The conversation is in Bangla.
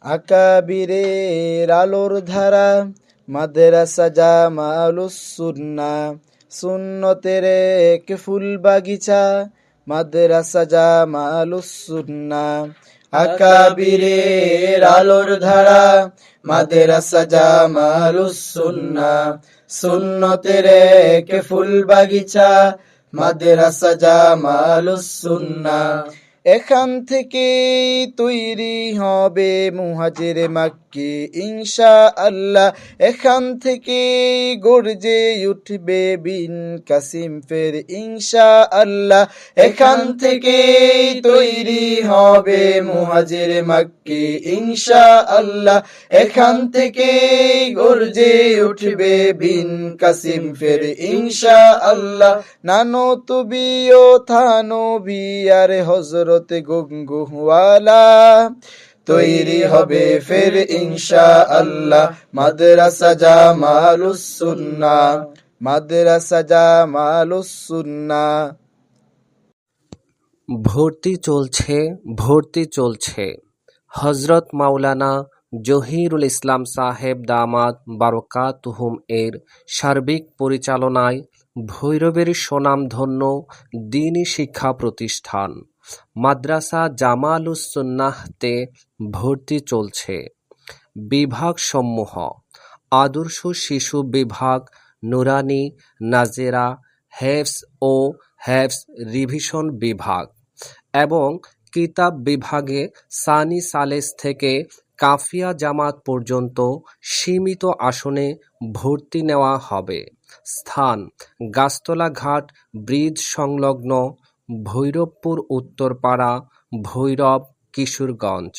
আকাবিরের আলোর ধারা, মাদ্রাসা জামালুস সুন্নাহ, সুন্নতের এক ফুল বাগিচা, মাদ্রাসা জামালুস সুন্নাহ। আকাবিরের আলোর ধারা, মাদ্রাসা জামালুস সুন্নাহ, সুন্নতের এক ফুল বাগিচা, মাদ্রাসা জামালুস সুন্নাহ। এখান থেকে তৈরি হবে মুহাজির মাক্কি ইনশাআল্লাহ, এখান থেকে গর্জে উঠবে বিন কাসিম ফের ইনশাআল্লাহ, এখান থেকে তৈরি হবে মুহাজির মাক্কি ইনশাআল্লাহ, এখান থেকে গর্জে উঠবে বিন কাসিম ফের ইনশাআল্লাহ। নানো তুবিও থানো বিয়ার হযরত গঙ্গুওয়ালা, তৈরি হবে ফের ইনশাআল্লাহ মাদ্রাসা জামালুস সুন্নাহ, মাদ্রাসা জামালুস সুন্নাহ। ভর্তি চলছে। হযরত মাওলানা জহিরুল ইসলাম সাহেব দামাত বারকাতুহুম এর সার্বিক পরিচালনায় ভৈরবের স্বনামধন্য দ্বীনী শিক্ষা প্রতিষ্ঠান মাদ্রাসা জামালুস সুন্নাহতে ভর্তি চলছে। বিভাগসমূহ: আদর্শ শিশু বিভাগ, নুরানি, নাজেরা, হেফজ ও হেফজ রিভিশন বিভাগ এবং কিতাব বিভাগে সানি সালেস থেকে কাফিয়া জামাত পর্যন্ত সীমিত আসনে ভর্তি নেওয়া হবে। স্থান: গাছতলা ঘাট ব্রিজ সংলগ্ন, ভৈরবপুর উত্তরপাড়া, ভৈরব, কিশোরগঞ্জ।